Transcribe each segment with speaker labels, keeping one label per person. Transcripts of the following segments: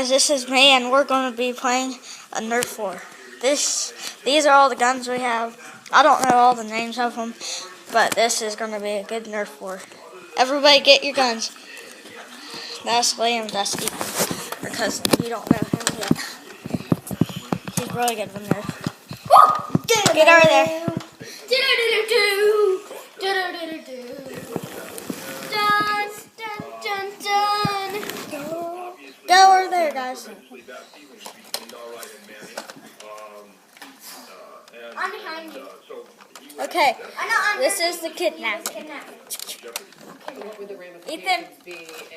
Speaker 1: guys, this is me, and we're going to be playing a Nerf war. These are all the guns we have. I don't know all the names of them, but this is going to be a good Nerf war. Everybody get your guns. That's Liam, that's Ethan, because you don't know him yet. He's really good with Nerf. Get over there. Go over there, guys.
Speaker 2: I'm behind you.
Speaker 1: Okay, this is the kidnapping. Ethan,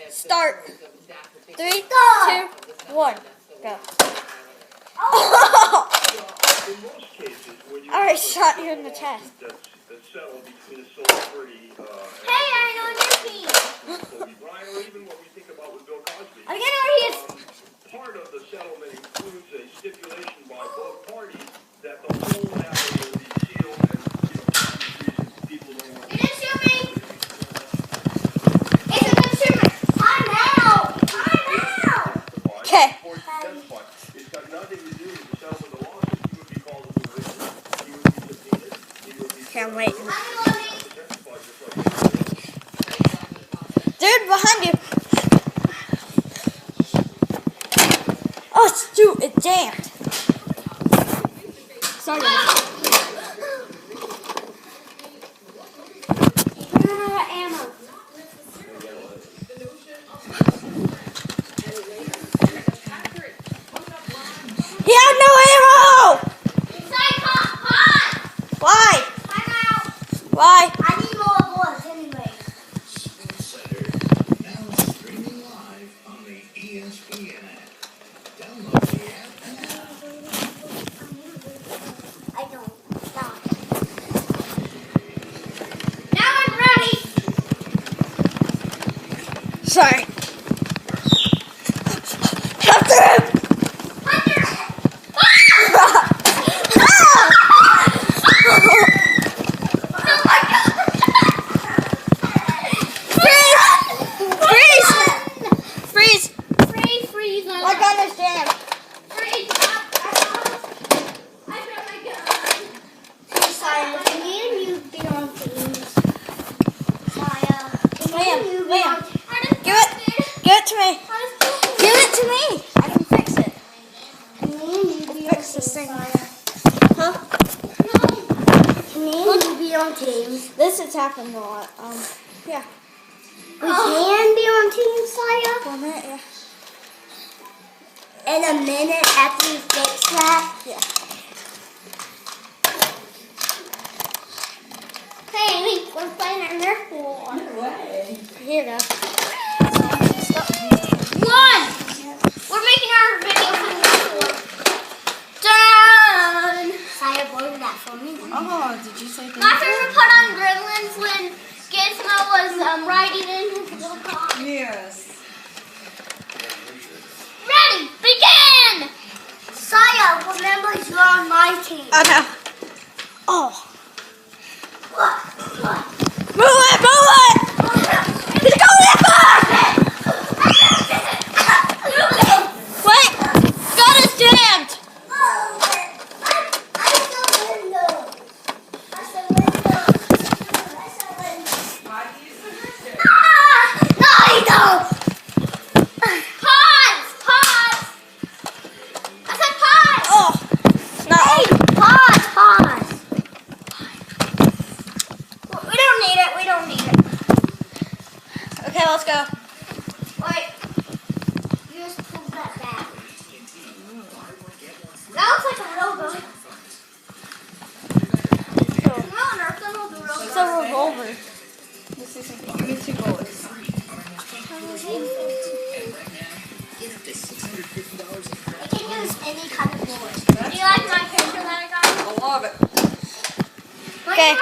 Speaker 1: start. 3, 2, 1, go. Oh! Alright, shot you in the chest.
Speaker 2: Hey, I know your team. I'm getting over here.
Speaker 3: Part of the settlement includes a stipulation by both parties that the whole matter will be sealed and people don't want to.
Speaker 2: You didn't shoot me. It's a good shooter. I'm out.
Speaker 1: Okay.
Speaker 3: It's got nothing to do with the settlement of the lawsuit. You would be called as a witness. You would be subpoenaed.
Speaker 1: Okay, I'm waiting. Dude, behind you. Oh, shoot, it jammed. Sorry.
Speaker 2: Run out of ammo.
Speaker 1: He had no ammo! Why?
Speaker 2: I'm out.
Speaker 1: Why?
Speaker 2: I need more bullets anyway.
Speaker 4: Now streaming live on the ESPN app. Download the app now.
Speaker 2: I don't. Stop. Now I'm ready.
Speaker 1: Sorry. After him!
Speaker 2: Hunter.
Speaker 1: Freeze!
Speaker 2: Freeze.
Speaker 1: My gun is jammed.
Speaker 2: Freeze. I got my gun. Saya, can me and you be on teams? Saya, can me and you be on teams?
Speaker 1: Give it to me. Give it to me. I can fix it.
Speaker 2: Can me and you be on
Speaker 1: Fix this thing.
Speaker 2: Saya?
Speaker 1: Huh?
Speaker 2: Can me and you be on teams?
Speaker 1: This has happened a lot. Yeah.
Speaker 2: We can be on teams, Saya?
Speaker 1: 1 minute, yeah.
Speaker 2: In a minute after you fix that?
Speaker 1: Yeah.
Speaker 2: Hey, we're playing our Nerf war.
Speaker 1: Here you go.
Speaker 2: One! We're making our video for the Nerf war. Done! Saya boarded that for me.
Speaker 1: Oh, did you say
Speaker 2: My favorite part on Gremlins when Gizmo was riding in his little car.
Speaker 5: Yes.
Speaker 2: Ready, begin! Saya, remember you're on my team.
Speaker 1: I know. Oh.
Speaker 2: What?
Speaker 1: Move it! He's going back! Wait! Gun is jammed! Okay, let's go.
Speaker 2: Wait. You just pulled that back. That looks like a real gun. No, Nerf gun will do real
Speaker 1: It's
Speaker 2: gun.
Speaker 1: a revolver.
Speaker 5: This is give me 2 bullets.
Speaker 2: I can use any kind of bullet. Do you like my picture that I got?
Speaker 5: I love it.
Speaker 1: Okay,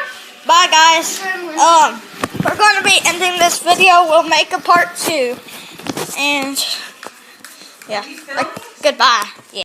Speaker 1: bye guys. We're going to be ending this video. We'll make a part 2. And, yeah, goodbye. Yeah.